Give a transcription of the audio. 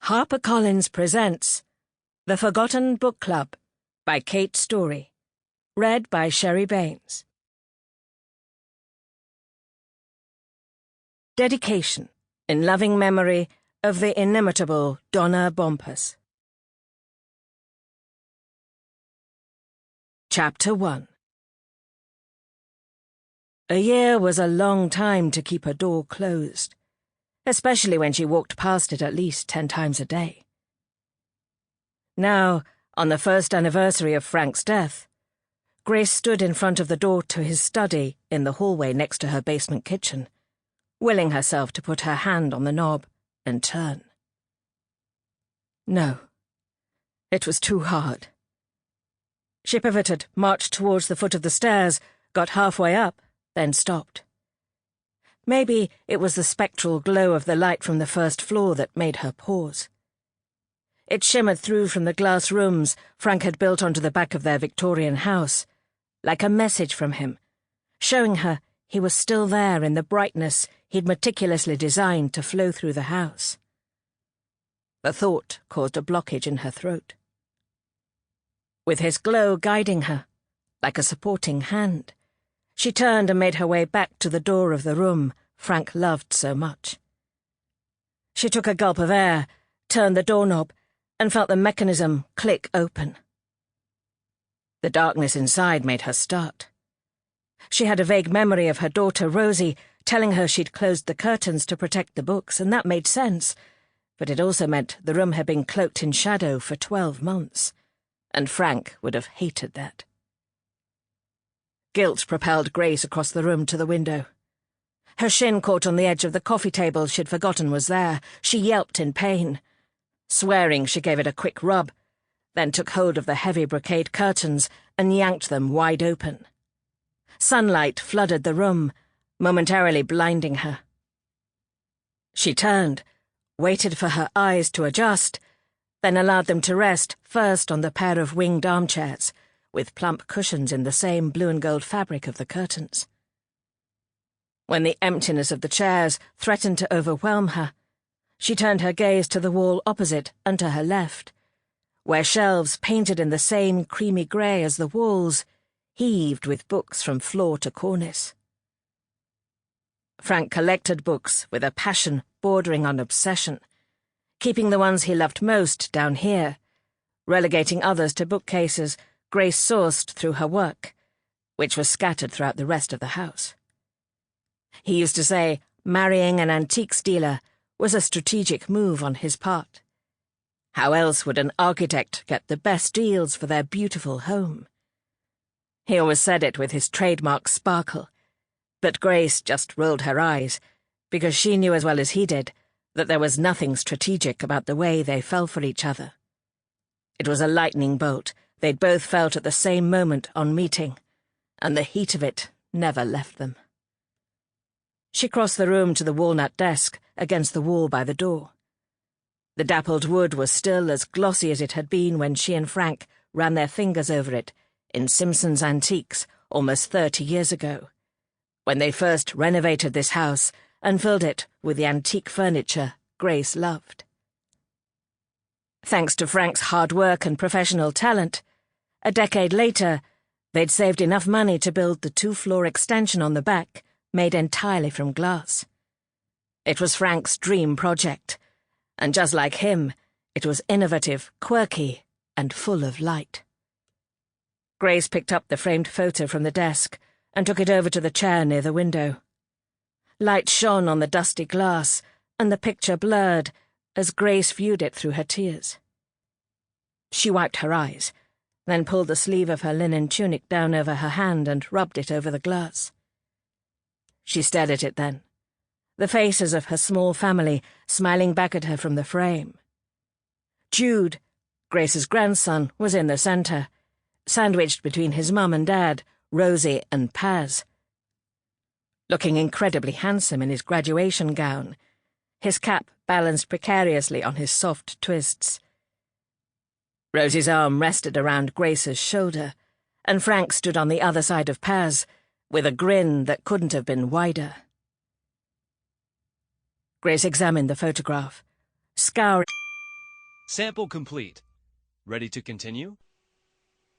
HarperCollins presents The Forgotten Book Club by Kate Storey, read by Sherry Baines. Dedication in loving memory of the inimitable Donna Bompas. Chapter 1. A year was a long time to keep a door closed, especially when she walked past it at least 10 times a day. Now, on the first anniversary of Frank's death, Grace stood in front of the door to his study in the hallway next to her basement kitchen, willing herself to put her hand on the knob and turn. No, it was too hard. She pivoted, marched towards the foot of the stairs, got halfway up, then stopped. Maybe it was the spectral glow of the light from the first floor that made her pause. It shimmered through from the glass rooms Frank had built onto the back of their Victorian house, like a message from him, showing her he was still there in the brightness he'd meticulously designed to flow through the house. The thought caused a blockage in her throat. With his glow guiding her, like a supporting hand, she turned and made her way back to the door of the room Frank loved so much. She took a gulp of air, turned the doorknob, and felt the mechanism click open. The darkness inside made her start. She had a vague memory of her daughter Rosie telling her she'd closed the curtains to protect the books, and that made sense, but it also meant the room had been cloaked in shadow for 12 months, and Frank would have hated that. Guilt propelled Grace across the room to the window. Her shin caught on the edge of the coffee table she'd forgotten was there. She yelped in pain. Swearing, she gave it a quick rub, then took hold of the heavy brocade curtains and yanked them wide open. Sunlight flooded the room, momentarily blinding her. She turned, waited for her eyes to adjust, then allowed them to rest first on the pair of winged armchairs, with plump cushions in the same blue and gold fabric of the curtains. When the emptiness of the chairs threatened to overwhelm her, she turned her gaze to the wall opposite and to her left, where shelves painted in the same creamy grey as the walls heaved with books from floor to cornice. Frank collected books with a passion bordering on obsession, keeping the ones he loved most down here, relegating others to bookcases Grace sourced through her work, which was scattered throughout the rest of the house. He used to say marrying an antiques dealer was a strategic move on his part. How else would an architect get the best deals for their beautiful home? He always said it with his trademark sparkle, but Grace just rolled her eyes, because she knew as well as he did that there was nothing strategic about the way they fell for each other. It was a lightning bolt they'd both felt at the same moment on meeting, and the heat of it never left them. She crossed the room to the walnut desk against the wall by the door. The dappled wood was still as glossy as it had been when she and Frank ran their fingers over it in Simpson's Antiques almost 30 years ago, when they first renovated this house and filled it with the antique furniture Grace loved. Thanks to Frank's hard work and professional talent, a decade later, they'd saved enough money to build the 2-floor extension on the back, made entirely from glass. It was Frank's dream project, and just like him, it was innovative, quirky, and full of light. Grace picked up the framed photo from the desk and took it over to the chair near the window. Light shone on the dusty glass, and the picture blurred as Grace viewed it through her tears. She wiped her eyes, then pulled the sleeve of her linen tunic down over her hand and rubbed it over the glass. She stared at it then, the faces of her small family smiling back at her from the frame. Jude, Grace's grandson, was in the centre, sandwiched between his mum and dad, Rosie and Paz. Looking incredibly handsome in his graduation gown, his cap balanced precariously on his soft twists. Rosie's arm rested around Grace's shoulder, and Frank stood on the other side of Paz, with a grin that couldn't have been wider. Grace examined the photograph, scouring. Sample complete. Ready to continue?